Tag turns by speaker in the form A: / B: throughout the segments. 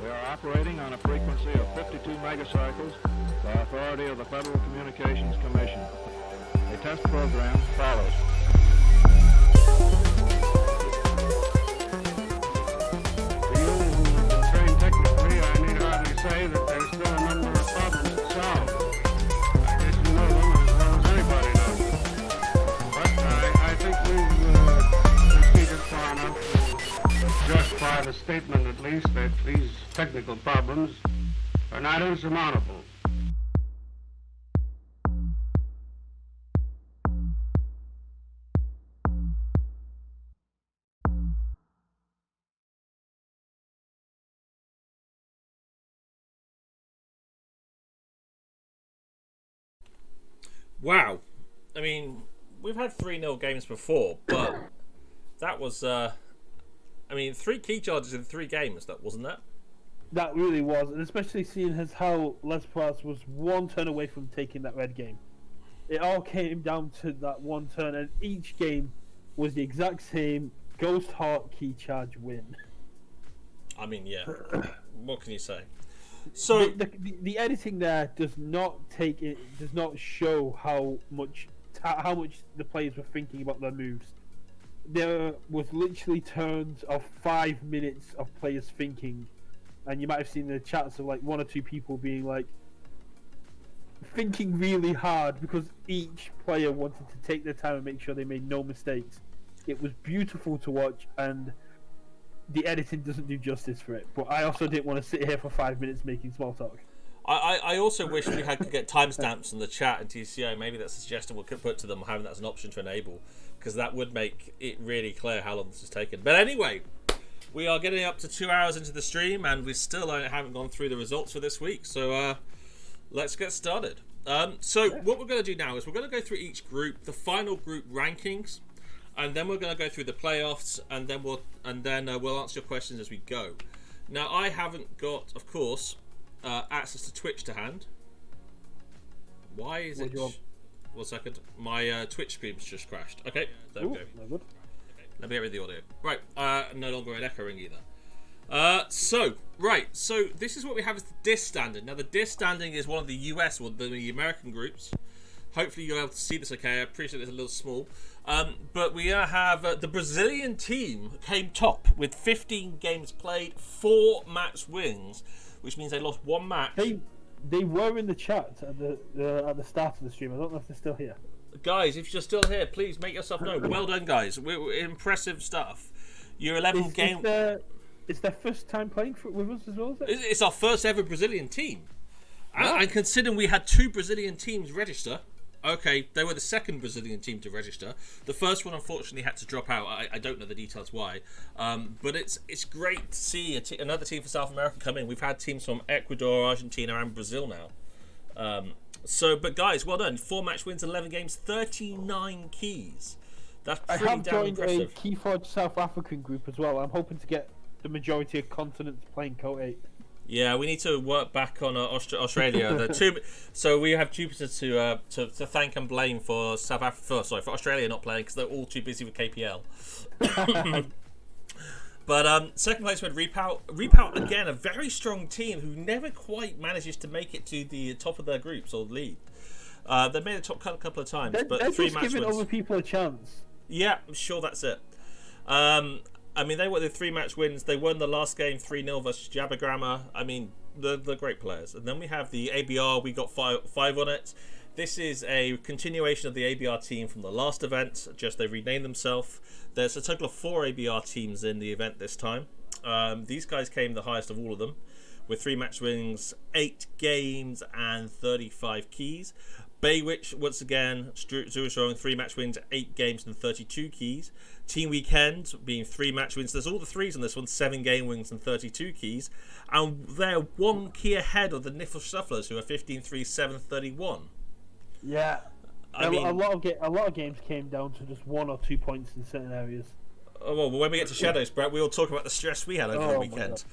A: We are operating on a frequency of 52 megacycles by authority of the Federal Communications Commission. A test program follows. To you who are trained technically, I need hardly say that there's still a number of problems to solve. I guess you know them as well as anybody knows them. But I think we've proceeded far enough to justify the statement, at least, that these technical problems are not insurmountable.
B: Wow. I mean, we've had 3-0 games before, but that was, 3 key charges in 3 games, that wasn't that?
C: That really was, and especially seeing as how Les Perras was one turn away from taking that red game. It all came down to that one turn, and each game was the exact same Ghost Heart key charge win.
B: I mean, yeah. What can you say? So
C: the editing there does not show how much the players were thinking about their moves. There was literally turns of 5 minutes of players thinking, and you might have seen the chats of like 1 or 2 people being like thinking really hard because each player wanted to take their time and make sure they made no mistakes. It was beautiful to watch, and the editing doesn't do justice for it, but I also didn't want to sit here for 5 minutes making small talk.
B: I also wish we could get timestamps in the chat and TCO. Maybe that's a suggestion we could put to them, having that as an option to enable, because that would make it really clear how long this has taken. But anyway, we are getting up to 2 hours into the stream, and we still haven't gone through the results for this week. So let's get started. So what we're going to do now is we're going to go through each group, the final group rankings, and then we're going to go through the playoffs, and then we'll answer your questions as we go. Now, I haven't got, of course, access to Twitch to hand. Why is it? 1 second. My Twitch stream's just crashed. Okay, there we go.
C: No good.
B: Let me get rid of the audio. Right, no longer an echoing either. So this is what we have as the DIS standard. Now, the DIS standing is one of the US or the American groups. Hopefully you'll be able to see this okay. I appreciate it's a little small. But we have the Brazilian team came top with 15 games played, 4 match wins, which means they lost 1 match.
C: They were in the chat at the start of the stream. I don't know if they're still here.
B: Guys, if you're still here, please make yourself known. Well done, guys. We're impressive stuff. Your 11 game.
C: It's their first time playing with us as well, is it?
B: It's our first ever Brazilian team. And considering we had 2 Brazilian teams register, okay, they were the second Brazilian team to register. The first one, unfortunately, had to drop out. I don't know the details why. But it's great to see another team from South America come in. We've had teams from Ecuador, Argentina, and Brazil now. But guys, well done. 4 match wins, 11 games, 39 keys. That's pretty damn impressive. I have
C: joined a Keyforge South African group as well. I'm hoping to get the majority of continents playing Code 8.
B: Yeah, we need to work back on Australia. So we have Jupiter to thank and blame for for Australia not playing because they're all too busy with KPL. But second place we had Repout. Repout again, a very strong team who never quite manages to make it to the top of their groups or lead. They made the top cut a couple of times, but
C: they're
B: 3
C: just
B: match
C: giving
B: wins.
C: other people a chance.
B: Yeah, I'm sure that's it. They were the 3 match wins. They won the last game 3-0 versus Jabbergramma. I mean, they're great players. And then we have the ABR. We got 5 on it. This is a continuation of the ABR team from the last event. Just they renamed themselves. There's a total of 4 ABR teams in the event this time. These guys came the highest of all of them with 3 match wins, 8 games, and 35 keys. Baywitch, once again, showing 3 match wins, 8 games, and 32 keys. Team Weekend being 3 match wins. There's all the 3s on this one, 7 game wins and 32 keys. And they're 1 key ahead of the Niffle Shufflers, who are 15-3, 7-31.
C: Yeah. A lot of games came down to just 1 or 2 points in certain areas.
B: Oh, well, when we get to Shadows, Brett, we'll talk about the stress we had over the weekend.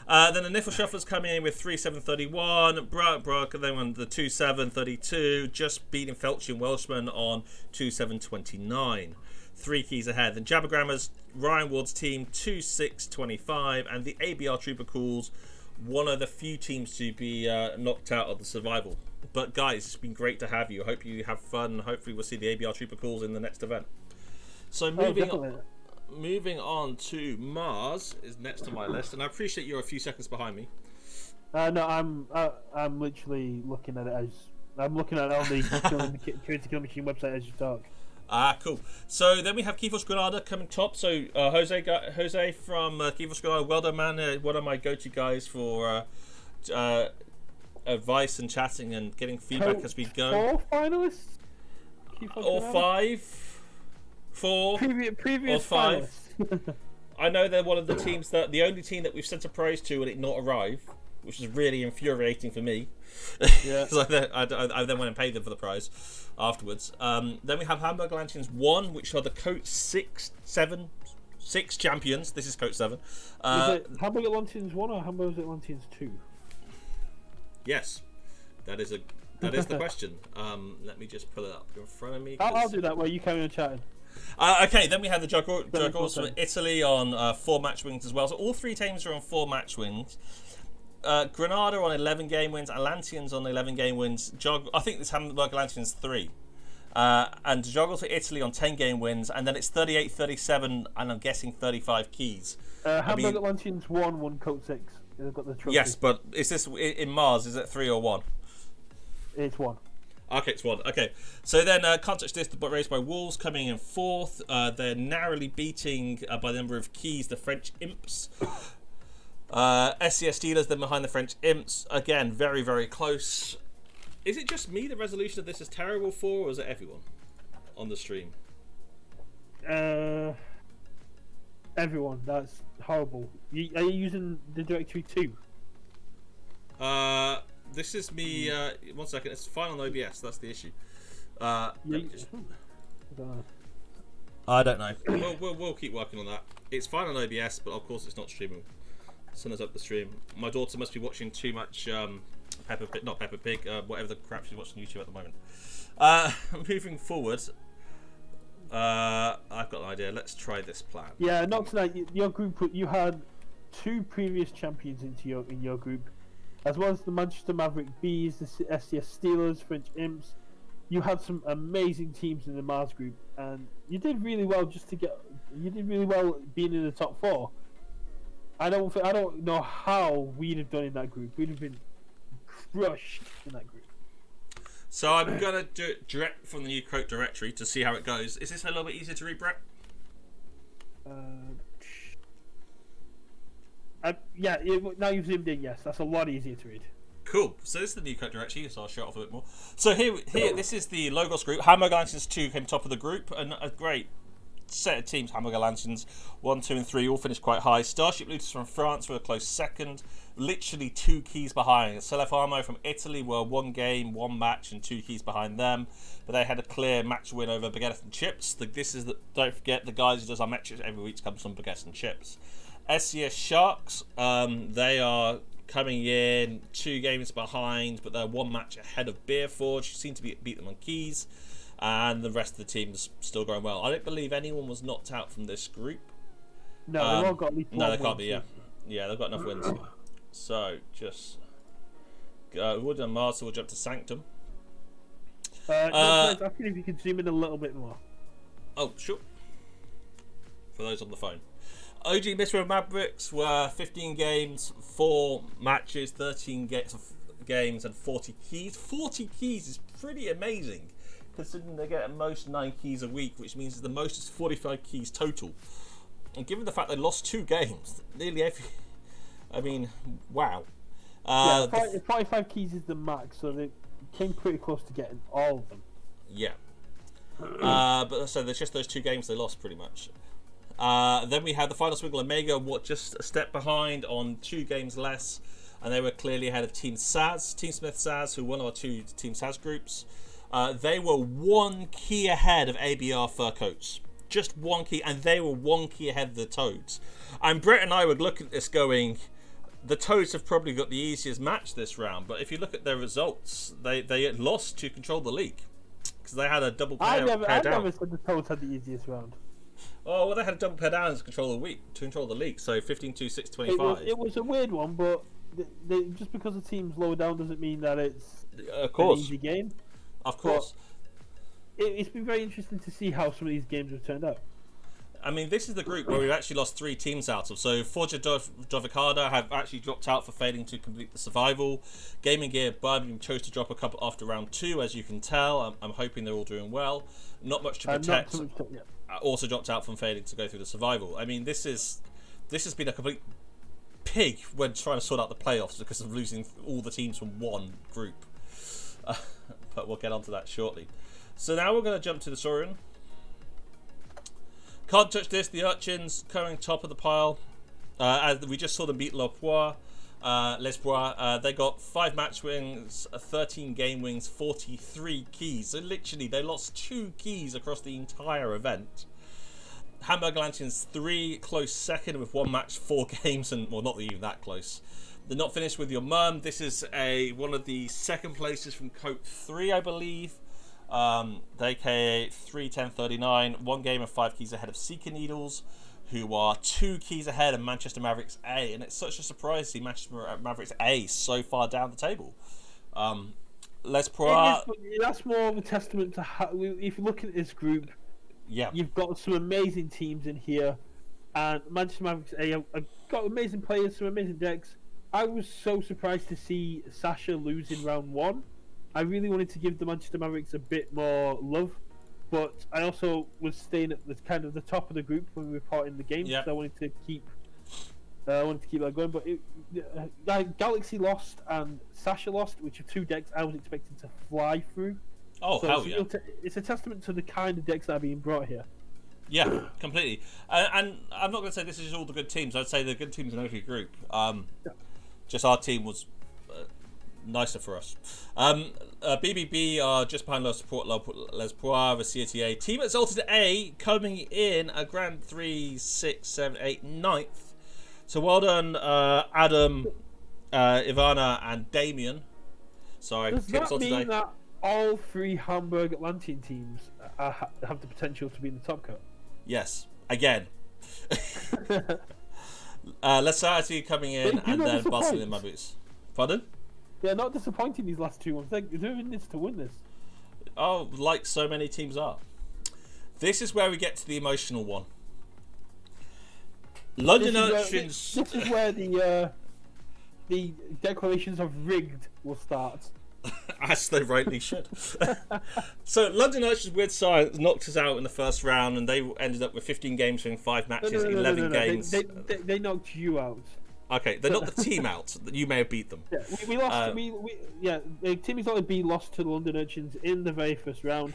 B: Then the Niffle Shufflers coming in with 3-7-31. Brock and then on the 2-7-32, just beating Felchie and Welshman on 2-7-29. 3 keys ahead. Then Jabbergrammers, Ryan Ward's team 2-6-25, and the ABR Trooper Calls, one of the few teams to be knocked out of the survival. But guys, it's been great to have you. I hope you have fun. Hopefully we'll see the ABR Trooper Calls in the next event. So moving on to Mars is next on my list, and I appreciate you're a few seconds behind me.
C: No, I'm literally looking at it as I'm looking at it on the Creative Kill Machine website as you talk.
B: Cool. So then we have Keyforce Granada coming top. So Jose from Keyforce Granada, well done, man. One of my go-to guys for advice and chatting and getting feedback as we go.
C: 4 finalists?
B: Or 5? 4?
C: Previous
B: or 5?
C: finalists.
B: I know they're one of the teams that the only team that we've sent a prize to and it not arrive, which is really infuriating for me.
C: Yeah.
B: Because I then went and paid them for the prize afterwards. Then we have Hamburg Lanterns 1, which are the Coat 6 champions. This is Coat 7.
C: Is it Hamburg Atlanteans 1 or Hamburg Atlanteans 2?
B: Yes, that is the question. Let me just pull it up in front of me.
C: I'll do that while you carry on chatting.
B: Okay, then we have the Juggles from Italy on 4 match wins as well. So all 3 teams are on 4 match wins. Granada on 11 game wins, Atlanteans on 11 game wins. I think this Hamburg Atlanteans 3. And Juggles for Italy on 10 game wins, and then it's 38-37, and I'm guessing 35 keys.
C: Hamburg Atlanteans 1 Coat 6. They've got the trophy.
B: Yes, but is this in Mars? Is it 3 or 1?
C: It's 1.
B: Okay, it's 1. Okay, so then Can't Touch This, but raised by Wolves coming in 4th. They're narrowly beating by the number of keys the French Imps. SCS Steelers then behind the French Imps. Again, very, very close. Is it just me the resolution of this is terrible for, or is it everyone on the stream?
C: Everyone. That's horrible. Are you using the directory too?
B: This is me. 1 second. It's fine on OBS. That's the issue. I don't know. We'll keep working on that. It's fine on OBS, but of course it's not streaming. Send us up the stream. My daughter must be watching too much not Peppa Pig, whatever the crap she's watching on YouTube at the moment. Moving forward, I've got an idea. Let's try this plan.
C: Yeah, not tonight. Your group, you had 2 previous champions in your group, as well as the Manchester Maverick Bees, the SCS Steelers, French Imps. You had some amazing teams in the Mars group, and you did really well. You did really well being in the top 4. I don't know how we'd have done in that group. We'd have been crushed in that group.
B: So I'm gonna do it direct from the new quote directory to see how it goes. Is this a little bit easier to read, Brett?
C: Yeah. Now you've zoomed in. Yes, that's a lot easier to read.
B: Cool. So this is the new quote directory, so I'll show it off a bit more. So here, this is the Logos group. Hamburg Lanterns 2 came top of the group, and a great set of teams. Hamburg Lanterns 1, 2, and 3 all finished quite high. Starship Looters from France were a close second, literally 2 keys behind. Selef Armo from Italy were 1 game, 1 match, and 2 keys behind them, but they had a clear match win over Baguettes and Chips. Don't forget, the guys who does our matches every week comes from Baguettes and Chips. SCS Sharks, they are coming in 2 games behind, but they're 1 match ahead of Beerforge, who seem to beat them on keys. And the rest of the team's still going well. I don't believe anyone was knocked out from this group.
C: No, they've all got at least 1
B: No, they
C: win.
B: can't be, yeah, they've got enough wins. So, just... Wood and Mars will jump to Sanctum.
C: I think if you could zoom in a little bit more.
B: Oh, sure. For those on the phone. OG Mr. Mavericks were 15 games, 4 matches, 13 games, and 40 keys. 40 keys is pretty amazing, considering they get at most 9 keys a week, which means the most is 45 keys total. And given the fact they lost 2 games, nearly every... I mean, wow.
C: 45 keys is the max, so they came pretty close to getting all of them.
B: Yeah. But so there's just those 2 games they lost, pretty much. Then we had the Final Swiggle Omega, just a step behind on 2 games less, and they were clearly ahead of Team Smith Saz, who won our 2 Team Saz groups. They were 1 key ahead of ABR Fur Coats. Just 1 key, and they were 1 key ahead of the Toads. And Brett and I would look at this going, the Toads have probably got the easiest match this round, but if you look at their results, they had lost to control the league because they had a double pair,
C: I
B: pair down.
C: never said the Toads had the easiest round.
B: Oh, well, they had a double pair down to control the league. So 15-2, 6-25.
C: It was a weird one, but just because the team's lower down doesn't mean that it's
B: Of
C: an
B: course,
C: easy game.
B: of course.
C: It's been very interesting to see how some of these games have turned out.
B: I mean, this is the group where we've actually lost 3 teams out of. So Forja Dovicada have actually dropped out for failing to complete the survival. Gaming Gear Birmingham chose to drop a couple after round 2, as you can tell. I'm hoping they're all doing well. Not much to protect.
C: Not too much, yeah.
B: Also dropped out from failing to go through the survival. I mean, this has been a complete pig when trying to sort out the playoffs because of losing all the teams from one group. But we'll get onto that shortly. So now we're going to jump to the Saurian. Can't touch this. The Urchins coming top of the pile. As we just saw them beat L'Espoir. They got 5 match wins, 13 game wins, 43 keys. So literally, they lost 2 keys across the entire event. Hamburg Lanterns 3 close second with 1 match, 4 games, and well, not even that close. They're not finished with your mum. This is one of the second places from Cope 3, I believe. They k 3-10-39, 1 game and 5 keys ahead of Seeker Needles, who are 2 keys ahead of Manchester Mavericks A, and it's such a surprise to see Manchester Mavericks A so far down the table. That's more
C: of a testament to how, if you look at this group, you've got some amazing teams in here, and Manchester Mavericks A have got amazing players, some amazing decks. I was so surprised to see Sasha lose in round 1. I really wanted to give the Manchester Mavericks a bit more love, but I also was staying at the kind of the top of the group when we were parting the game.
B: Yeah.
C: So I wanted to keep that going. But Galaxy lost and Sasha lost, which are 2 decks I was expecting to fly through.
B: Oh, so hell yeah!
C: It's a testament to the kind of decks that are being brought here.
B: Yeah, completely. And I'm not going to say this is all the good teams. I'd say the good teams in every group. Just our team was nicer for us. BBB are just behind L'Espoir, the CTA. Team Exalted A coming in a grand 3, 6, 7, 8, 9th. So well done, Adam, Ivana, and Damien. Sorry,
C: Does that
B: Exalted
C: mean
B: A.
C: that all 3 Hamburg Atlantean teams have the potential to be in the top cut?
B: Yes, again. Lesarty coming in and then busting in my boots. Pardon?
C: They're not disappointing these last 2 ones. They're doing this to win this.
B: Oh, like so many teams are. This is where we get to the emotional one. London Urchins.
C: This is where the declarations of rigged will start.
B: As they rightly should. So London Urchins Weird Science knocked us out in the first round, and they ended up with 15 games in 5 matches, 11 games.
C: They knocked you out.
B: Okay, they're not the team out. You may have beat them.
C: Yeah, we lost. The Team Exalted B lost to the London Urchins in the very first round.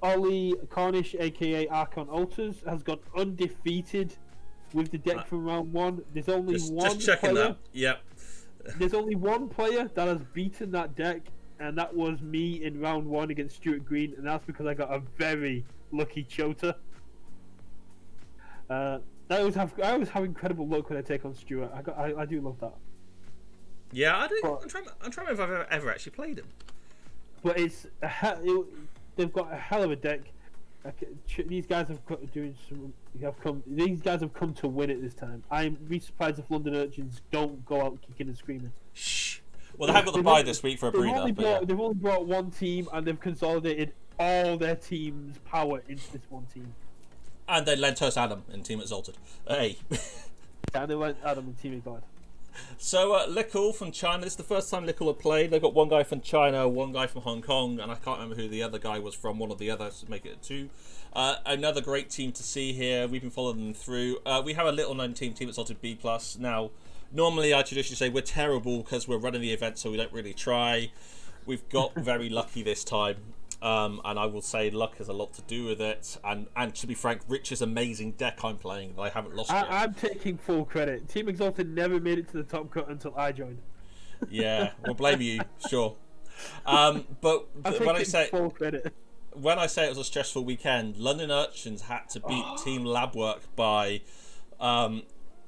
C: Ollie Cornish, aka Archon Altars, has gone undefeated with the deck from round 1. There's only one
B: just checking
C: player.
B: that. Yep.
C: There's only one player that has beaten that deck, and that was me in round 1 against Stuart Green, and that's because I got a very lucky Chota. I always have incredible luck when I take on Stuart. I do love that.
B: Yeah, I'm trying to remember if I've ever actually played him.
C: But they've got a hell of a deck. These guys have come to win it this time. I'm be surprised if London Urchins don't go out kicking and screaming.
B: Shh. Well, they have got the bye this week for a breather.
C: They've only brought one team, and they've consolidated all their team's power into this one team.
B: And they lent us Adam in Team Exalted. Hey.
C: And they lent Adam in Team Exalted.
B: So, Lickle from China. This is the first time Lickle have played. They've got one guy from China, one guy from Hong Kong, and I can't remember who the other guy was from, one of the others, to make it 2. Another great team to see here. We've been following them through. We have a little-known team, Team Exalted B+. Now, normally I traditionally say we're terrible because we're running the event, so we don't really try. We've got very lucky this time. And I will say luck has a lot to do with it. And to be frank, Rich's amazing deck I'm playing that I haven't lost yet.
C: I'm taking full credit. Team Exalted never made it to the top cut until I joined.
B: Yeah, we'll blame you, sure. But when I say
C: full credit.
B: When I say it was a stressful weekend, London Urchins had to beat Team Labwork by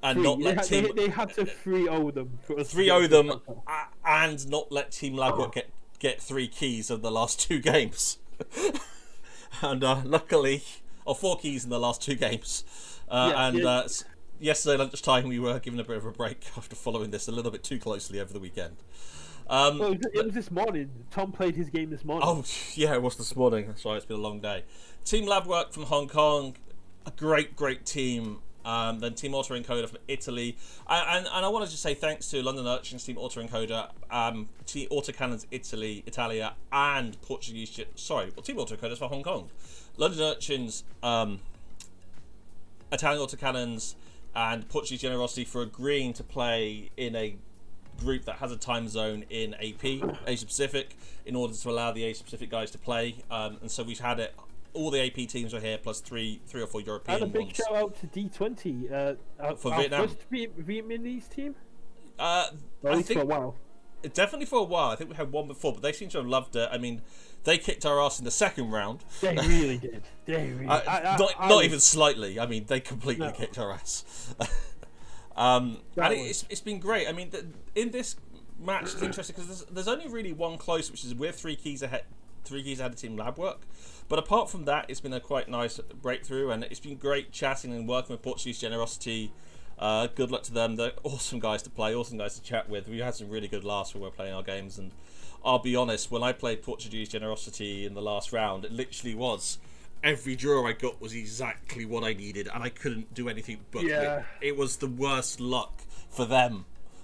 B: and not let Team
C: they had to 3-0 them.
B: 3-0 them, and not let Team Labwork get 3 keys in the last 2 games. And luckily, or 4 keys in the last 2 games. Yesterday lunchtime we were given a bit of a break after following this a little bit too closely over the weekend.
C: Well, it was this morning. Tom played his game this morning.
B: Oh yeah, it was this morning. That's right. It's been a long day. Team Labwork from Hong Kong, a great team. Then Team Autoencoder from Italy, and I want to just say thanks to London Urchins, Team Autoencoder, Team Autocannons Italia, and Portuguese. Team Autoencoders for Hong Kong, London Urchins, Italian Autocannons, and Portuguese Generosity for agreeing to play in a group that has a time zone in AP, Asia Pacific, in order to allow the Asia Pacific guys to play. And so we've had it. All the AP teams are here, plus three or four European ones.
C: And a big shout out to D20
B: for
C: our
B: Vietnam.
C: first Vietnamese team.
B: I think
C: for a while.
B: Definitely for a while. I think we had one before, but they seem to have loved it. I mean, they kicked our ass in the second round.
C: They really did. They really.
B: Not even slightly. I mean, they completely kicked our ass. And it's been great. I mean, in this match, it's interesting because there's only really one close, which is we're 3 keys ahead. 3 keys ahead of Team Labwork. But apart from that, it's been a quite nice breakthrough, and it's been great chatting and working with Portuguese Generosity. Good luck to them. They're awesome guys to play, awesome guys to chat with. We had some really good laughs when we were playing our games, and I'll be honest, when I played Portuguese Generosity in the last round, it literally was every draw I got was exactly what I needed, and I couldn't do anything but win. It was the worst luck for them,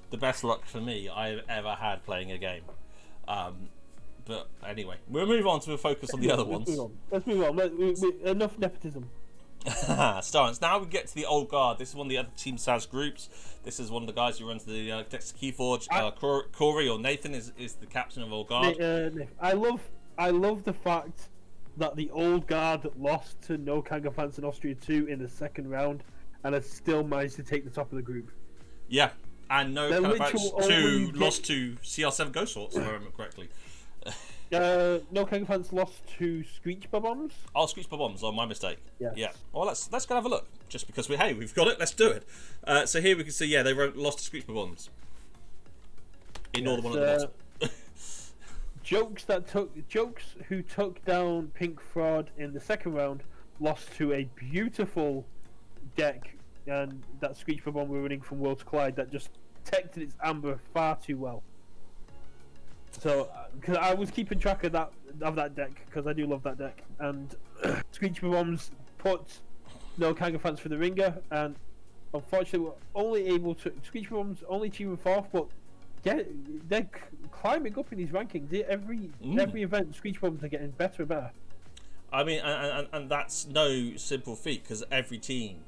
B: the best luck for me I've ever had playing a game. But anyway, we'll move on to focus on the other ones.
C: Let's move on. Enough nepotism.
B: Starrance. Now we get to the old guard. This is one of the other Team SAS groups. This is one of the guys who runs the Dexter Keyforge. Corey or Nathan is the captain of old guard.
C: I love the fact that the old guard lost to No Kangafans in Austria 2 in the second round, and has still managed to take the top of the group.
B: Yeah, and No Kangafans 2 lost to CR7 Ghost Swords, if I remember correctly.
C: No Kangafans lost to Screech Bombs.
B: Oh, Screech Bombs. Oh, my mistake.
C: Yes.
B: Yeah. Well, let's go have a look. Just because we've got it. Let's do it. So here we can see. Yeah, they lost to Screech Bombs. Ignore the one at the bottom.
C: Jokes who took down Pink Fraud in the second round lost to a beautiful deck, and that Screech Bomb were running from Worlds Collide that just protected its amber far too well. So, because I was keeping track of that deck, because I do love that deck, and Screech Bombs put No Kangafans for the ringer, and unfortunately we're only able to Screech Bombs only achieving 4th, but they're climbing up in these rankings. Every event, Screech Bombs are getting better and better.
B: I mean, and that's no simple feat, because every team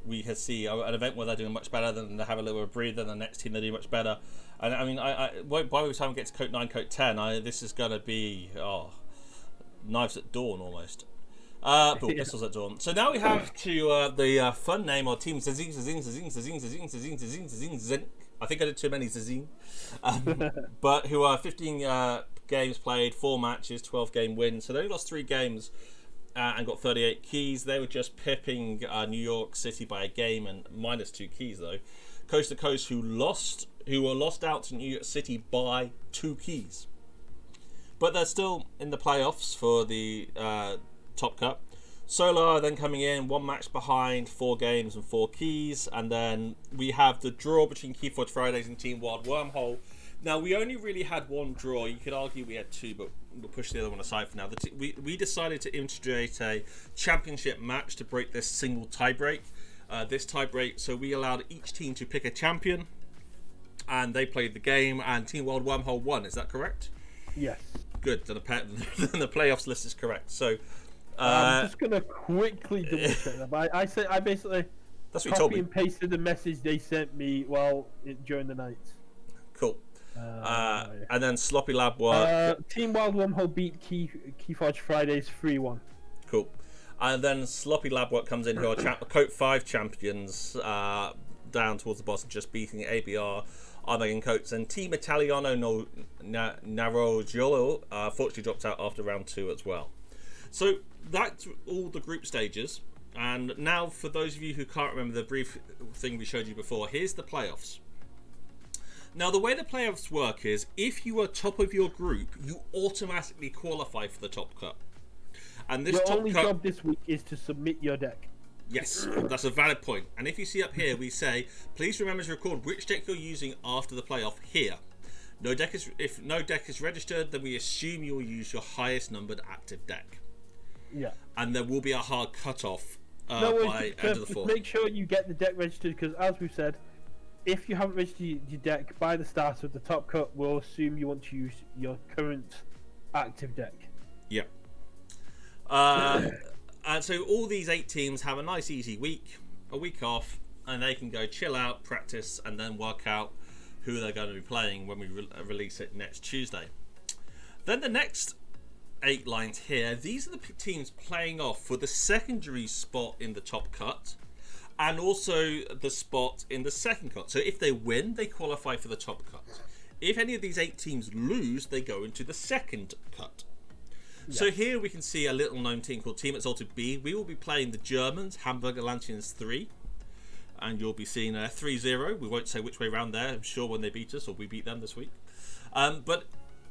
B: we can see an event where they're doing much better, then they have a little breather, the next team they do much better. And I mean, by the time we get to Coat 9, Coat 10, this is going to be knives at dawn almost. But pistols at dawn. So now we have to the fun name or team Zazing. I think I did too many Zazing. But who are 15 games played, 4 matches, 12 game wins. So they only lost 3 games and got 38 keys. They were just pipping New York City by a game and minus 2 keys though. Coast to Coast who were lost out to New York City by 2 keys. But they're still in the playoffs for the Top Cup. Solar then coming in 1 match behind, 4 games and 4 keys, and then we have the draw between Keyforge Fridays and Team Wild Wormhole. Now we only really had 1 draw. You could argue we had 2, but we'll push the other one aside for now. We decided to integrate a championship match to break this single tiebreak. This tiebreak, so we allowed each team to pick a champion, and they played the game, and Team Wild Wormhole won. Is that correct?
C: Yes.
B: Good. Then the playoffs list is correct. So
C: I'm just gonna quickly double check that. I basically
B: that's what you told me.
C: And pasted the message they sent me during the night.
B: Cool. And then Sloppy Lab work.
C: Team Wild Wormhole beat Keyforge Fridays 3-1.
B: Cool. And then Sloppy Lab work comes in, who are Coat 5 champions, down towards the bottom, just beating ABR, Armageddon Coats, and Team Italiano Narogiolo fortunately dropped out after round 2 as well. So that's all the group stages. And now, for those of you who can't remember the brief thing we showed you before, here's the playoffs. Now, the way the playoffs work is, if you are top of your group, you automatically qualify for the top cut. And this
C: Your
B: top
C: only
B: cut,
C: job this week is to submit your deck.
B: yes, that's a valid point. And if you see up here, we say, please remember to record which deck you're using after the playoff here. If no deck is registered, then we assume you'll use your highest numbered active deck.
C: Yeah.
B: And there will be a hard cutoff
C: No worries,
B: by
C: just
B: end of the fourth.
C: make sure you get the deck registered, because as we've said, if you haven't registered your deck by the start of the top cut, we'll assume you want to use your current active deck.
B: Yeah. And so all these 8 teams have a nice easy week, a week off, and they can go chill out, practice, and then work out who they're going to be playing when we release it next Tuesday. Then the next 8 lines here, these are the teams playing off for the secondary spot in the top cut, and also the spot in the second cut. So if they win, they qualify for the top cut. If any of these 8 teams lose, they go into the second cut. So here we can see a little known team called Team Exalted B. We will be playing the Germans, Hamburg Atlanteans 3. And you'll be seeing a 3-0. We won't say which way around there. I'm sure when they beat us or we beat them this week. But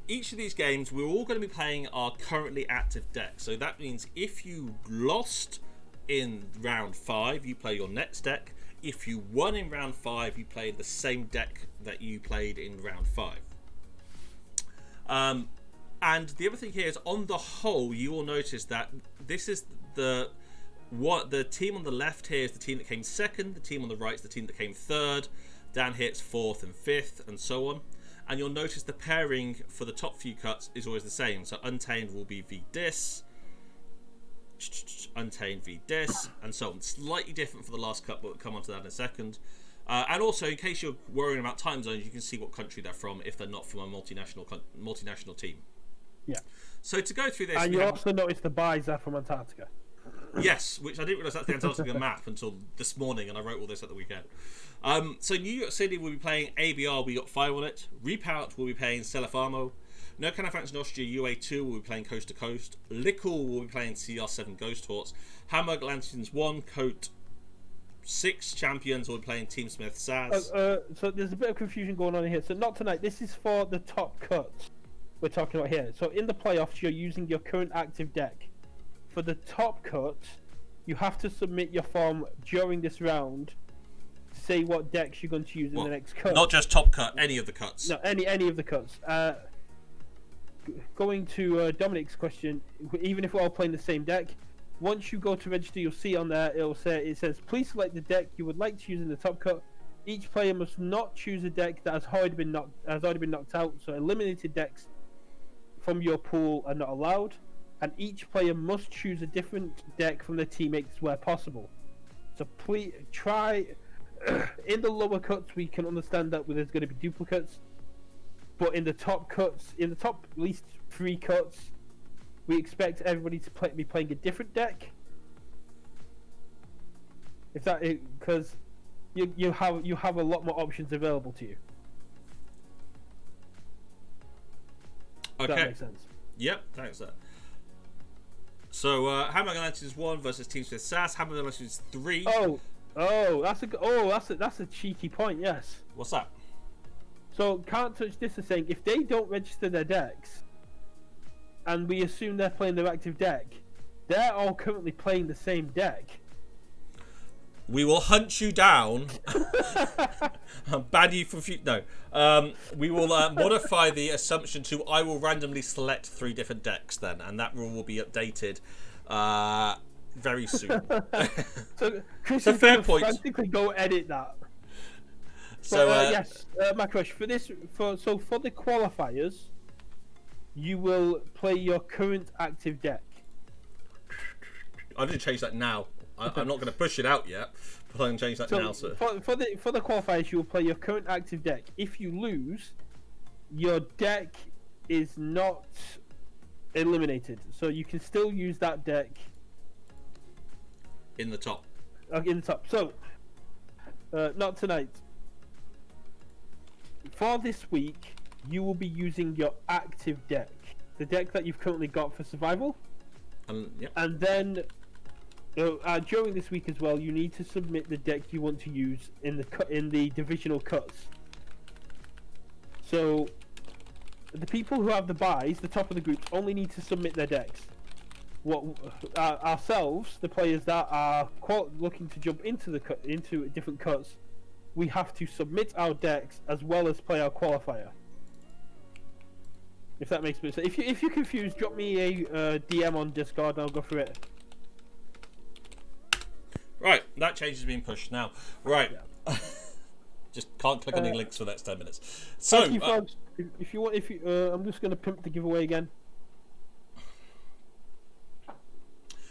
B: each of these games, we're all going to be playing our currently active deck. So that means if you lost in round 5, you play your next deck. If you won in round 5, you play the same deck that you played in round 5. And the other thing here is, on the whole, you will notice that this is the team on the left here is the team that came second, the team on the right is the team that came third, down here it's fourth and fifth, and so on. And you'll notice the pairing for the top few cuts is always the same. So Untamed will be V-Dis, Untamed V-Dis, and so on. Slightly different for the last cut, but we'll come on to that in a second. And also, in case you're worrying about time zones, you can see what country they're from if they're not from a multinational team.
C: Yeah.
B: So to go through this,
C: And you also notice the buys are from Antarctica.
B: yes, which I didn't realise that's the Antarctica map until this morning, and I wrote all this at the weekend. So New York City will be playing ABR, we got 5 on it. Repout will be playing Celefamo. No Kind of Fancy Nostria UA2 will be playing Coast to Coast. Lickle will be playing CR7 Ghost Horse. Hamburg Atlanteans 1, Coat 6 Champions will be playing Team Smith SAS.
C: So there's a bit of confusion going on here. So not tonight. This is for the top cut we're talking about here. So in the playoffs, you're using your current active deck. For the top cut, you have to submit your form during this round to say what decks you're going to use in the next cut.
B: Not just top cut, any of the cuts.
C: No, any of the cuts. Going to Dominic's question, even if we're all playing the same deck, once you go to register, you'll see on there it says please select the deck you would like to use in the top cut. Each player must not choose a deck that has already been knocked out. So eliminated decks from your pool are not allowed, and each player must choose a different deck from their teammates where possible. So please try. In the lower cuts, we can understand that there's going to be duplicates, but in the top cuts, in the top at least 3 cuts, we expect everybody to be playing a different deck. If that, because you have a lot more options available to you.
B: Okay.
C: If that makes sense.
B: Yep, thanks sir. So Hamburg Atlanteans 1 versus Team Smith SAS. Hamburg Atlanteans 3.
C: That's a cheeky point. Yes.
B: What's that?
C: So Can't Touch This is saying if they don't register their decks, and we assume they're playing their active deck, they're all currently playing the same deck.
B: We will hunt you down and ban you from future. No. We will modify the assumption to I will randomly select 3 different decks then, and that rule will be updated very soon.
C: So Chris
B: So
C: is
B: fair
C: going to
B: point.
C: frantically go edit that.
B: So
C: Yes, Macrosh, for the qualifiers, you will play your current active deck.
B: I'm going to change that now. I'm not going to push it out yet, but I'm going to change that now, sir.
C: For the qualifiers, you will play your current active deck. If you lose, your deck is not eliminated, so you can still use that deck
B: In the top.
C: in the top. So, not tonight. For this week, you will be using your active deck, the deck that you've currently got for survival,
B: Yep.
C: and then So during this week as well, you need to submit the deck you want to use in the divisional cuts. So the people who have the buys, the top of the groups, only need to submit their decks. Ourselves, the players that are looking to jump into into different cuts, we have to submit our decks as well as play our qualifier. If that makes sense. If you're confused, drop me a DM on Discord and I'll go through it.
B: Right, that change has been pushed now. Right.
C: Yeah.
B: Just can't click on any links for the next 10 minutes. So,
C: Thank you, folks. If you want, I'm just going to pimp the giveaway again.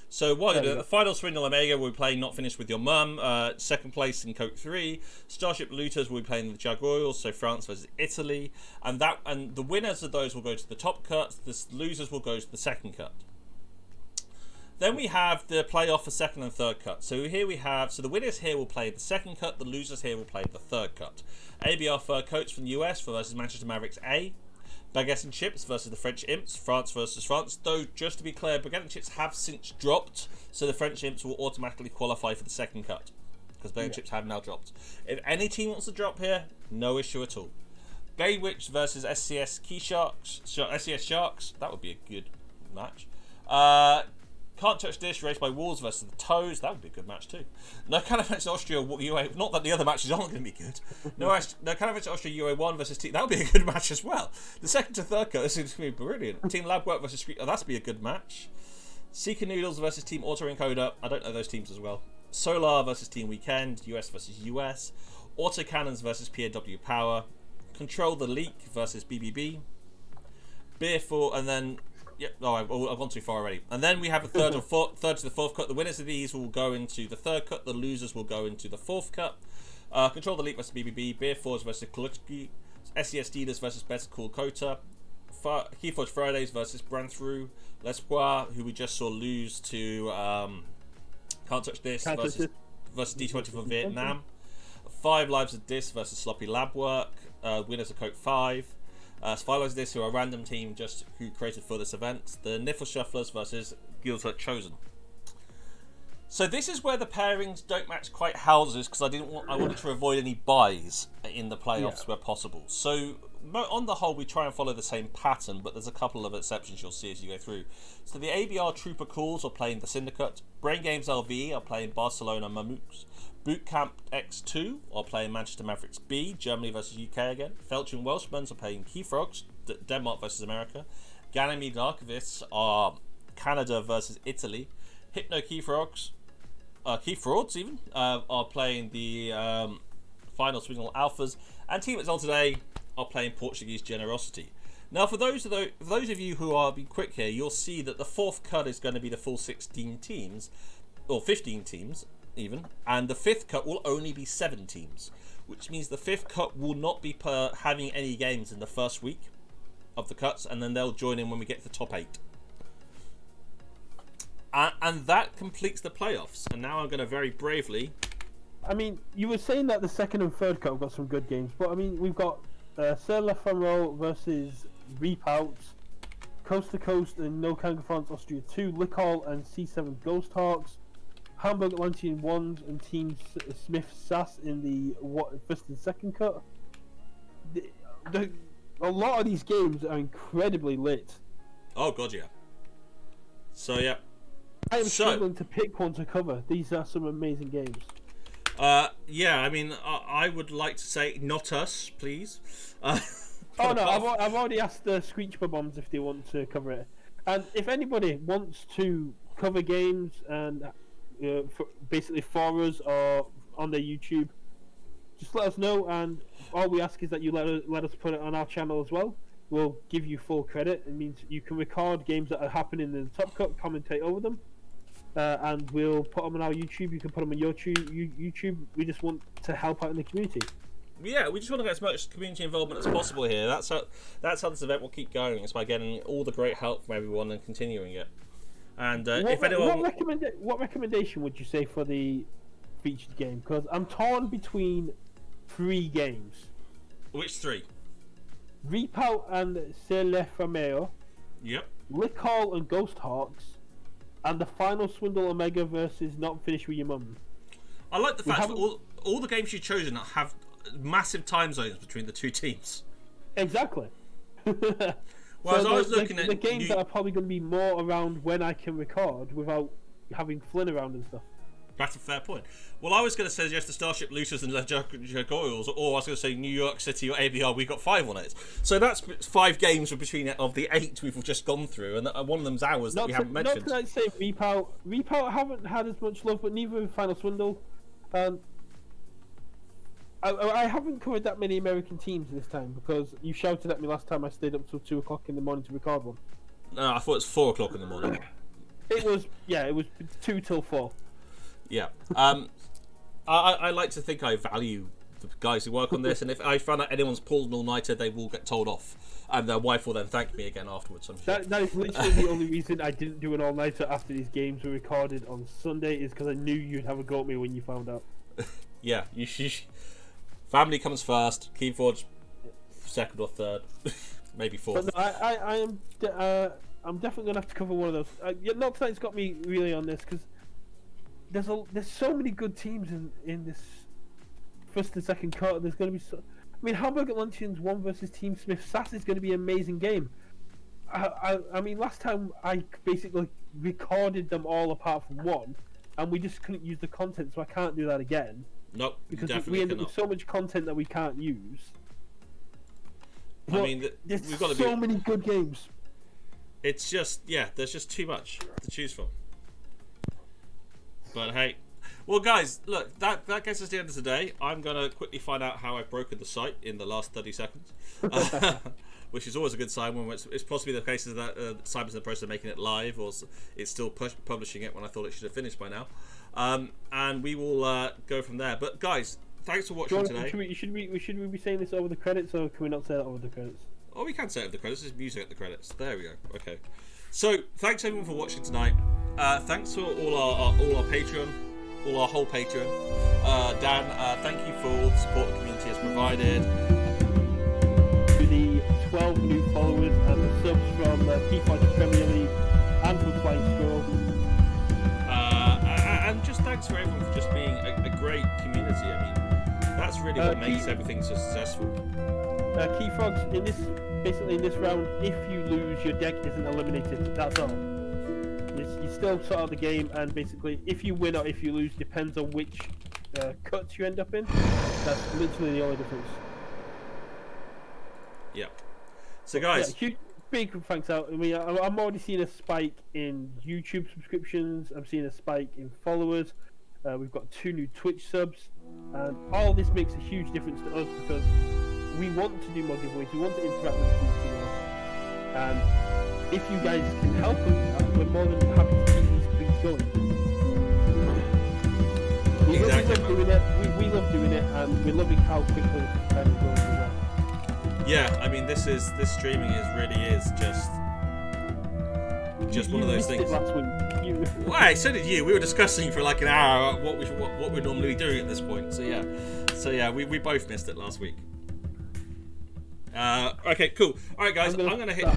B: So what the final Swindle Omega will be playing Not Finished With Your Mum. Second place in Coke 3. Starship Looters will be playing the Jag Royals, so France versus Italy. And the winners of those will go to the top cut. The losers will go to the second cut. Then we have the playoff for second and third cut. So here we have, the winners here will play the second cut, the losers here will play the third cut. ABR Fur Coats from the US versus Manchester Mavericks A. Baguettes and Chips versus the French Imps, France versus France. Though, just to be clear, Baguette and Chips have since dropped, so the French Imps will automatically qualify for the second cut. Because Baguette and Chips have now dropped. If any team wants to drop here, no issue at all. Baywitch versus SCS Sharks, that would be a good match. Can't Touch This, Raced by Wolves versus the Toes. That would be a good match too. No Canavets Austria UA. Not that the other matches aren't going to be good. No Canavets Austria UA1 versus Team. That would be a good match as well. The second to third cut, this is going to be brilliant. Team Labwork versus Street. Oh, that's be a good match. Seeker Noodles versus Team Autoencoder. I don't know those teams as well. Solar versus Team Weekend. US versus US. Autocannons versus PAW Power. Control the Leak versus BBB. Beer for, and then. Yep. Oh, I've gone too far already. And then we have a third to the fourth cut. The winners of these will go into the third cut. The losers will go into the fourth cut. Control the Leap versus BBB. Beer Forge versus Kulutski. SES Dealers versus Better Cool Kota. Keyforge Fridays versus Branthrough. L'Espoir, who we just saw lose to Can't Touch This versus D20 from Vietnam. 5 Lives of Dis versus Sloppy Lab Work. Winners of Coke 5. Follows this, who are a random team who created for this event. The Niffle Shufflers versus Guilds Chosen. So this is where the pairings don't match quite houses, because I wanted to avoid any buys in the playoffs where possible. So on the whole, we try and follow the same pattern, but there's a couple of exceptions you'll see as you go through. So the ABR Trooper Calls are playing the Syndicate. Brain Games LV are playing Barcelona Mamouks. Bootcamp X2 are playing Manchester Mavericks B, Germany versus UK again. Felching Welshmans are playing Key Frogs, Denmark versus America. Ganymede Archivists are Canada versus Italy. Hypno Key Frogs, Key Frauds even, are playing the final Swingle Alphas. And Team Exalted A are playing Portuguese Generosity. Now, for those of you who are being quick here, you'll see that the fourth cut is going to be the full 16 teams, or 15 teams even, and the fifth cut will only be 7 teams, which means the fifth cut will not be having any games in the first week of the cuts, and then they'll join in when we get to the top 8. And that completes the playoffs. And now I'm going to very bravely...
C: I mean, you were saying that the second and third cut have got some good games, but I mean, we've got Sir Lefaro versus Reap Out, Coast to Coast and No Kanga France Austria 2, Lickall and C7 Ghost Hawks, Hamburg Atlantean 1s and Team Smith Sass in the first and second cut. A lot of these games are incredibly lit.
B: Oh god, yeah. So yeah,
C: I am struggling to pick one to cover. These are some amazing games.
B: Yeah, I mean, I would like to say not us, please.
C: Oh no, I've already asked the Screech Bombs if they want to cover it, and if anybody wants to cover games and basically for us or on their YouTube, just let us know, and all we ask is that you let us put it on our channel as well. We'll give you full credit. It means you can record games that are happening in the Top Cut, commentate over them, and we'll put them on our YouTube. You can put them on your YouTube. We just want to help out in the community.
B: Yeah, we just want to get as much community involvement as possible here. That's how this event will keep going. It's by getting all the great help from everyone and continuing it. And if anyone,
C: what recommendation would you say for the featured game? Because I'm torn between 3 games.
B: Which 3?
C: Reap Out and C'est Le Fameux.
B: Yep.
C: Lickall and Ghost Hawks, and the final Swindle Omega versus Not Finished With Your Mum.
B: I like the fact that
C: haven't-
B: all the games you've chosen have massive time zones between the two teams.
C: Exactly.
B: Whereas
C: So
B: I was
C: the
B: looking at
C: games
B: New-
C: that are probably going to be more around when I can record without having Flynn around and stuff.
B: That's a fair point. Well, I was going to suggest the Starship Looters and Gargoyles, or I was going to say New York City or ABR. We got 5 on it, so that's 5 games between of the 8 we've just gone through, and one of them's ours that we haven't mentioned.
C: Not to say Reap Out. Reap Out haven't had as much love, but neither have Final Swindle. I haven't covered that many American teams this time because you shouted at me last time I stayed up till 2 o'clock in the morning to record one.
B: No, I thought it was 4 o'clock in the morning.
C: It was 2 till 4.
B: Yeah. I like to think I value the guys who work on this, and if I find out anyone's pulled an all-nighter, they will get told off, and their wife will then thank me again afterwards. I'm sure.
C: That is literally the only reason I didn't do an all-nighter after these games were recorded on Sunday is because I knew you'd have a go at me when you found out.
B: Yeah, you family comes first, Keyforge second or third, maybe fourth.
C: But no, I'm definitely gonna have to cover one of those. Not that it's got me really on this because there's so many good teams in this first and second quarter. There's gonna be I mean, Hamburg Atlanteans 1 versus Team Smith Sass is gonna be an amazing game. I mean, last time I basically recorded them all apart from one, and we just couldn't use the content, so I can't do that again.
B: Nope,
C: Because
B: definitely
C: we end up
B: cannot.
C: with so much content that we can't use.
B: I mean,
C: There's
B: we've got to
C: so
B: be.
C: many good games.
B: It's just, there's just too much to choose from. But hey, well, guys, look, that gets us to the end of today. I'm gonna quickly find out how I've broken the site in the last 30 seconds, which is always a good sign when it's possibly the case that Simon's in the process of making it live, or it's still publishing it when I thought it should have finished by now. And we will go from there. But guys, thanks for watching today.
C: Should we be saying this over the credits, or can we not say that over the credits?
B: Oh, we can say it at the credits. There's music at the credits. There we go. Okay. So, thanks everyone for watching tonight. Thanks to all our Patreon, all our whole Patreon. Dan, thank you for all the support the community has provided.
C: To the 12 new followers and the subs from Keyforge Premier League and from Flying Squirrel.
B: And just thanks for everyone for just being a great community. I mean, that's really what makes everything so successful.
C: Key Frogs, in this round, if you lose, your deck isn't eliminated. That's all. You still sort out the game, and basically, if you win or if you lose depends on which cuts you end up in. That's literally the only difference.
B: Yeah. So, guys,
C: Yeah, huge, big thanks out. I mean, I'm already seeing a spike in YouTube subscriptions. I'm seeing a spike in followers. We've got 2 new Twitch subs, and all this makes a huge difference to us because we want to do more giveaways. We want to interact with the community more. And if you guys can help us, we're more than happy to keep these things going. We love doing it. We love doing it, and we're loving how quickly this is kind of going as well.
B: yeah, I mean, this streaming really is just one of those
C: missed it
B: things.
C: last week.
B: Why? So did you. We were discussing for like an hour what we'd normally be doing at this point. So yeah, we both missed it last week. Okay, cool. All right, guys, I'm gonna hit.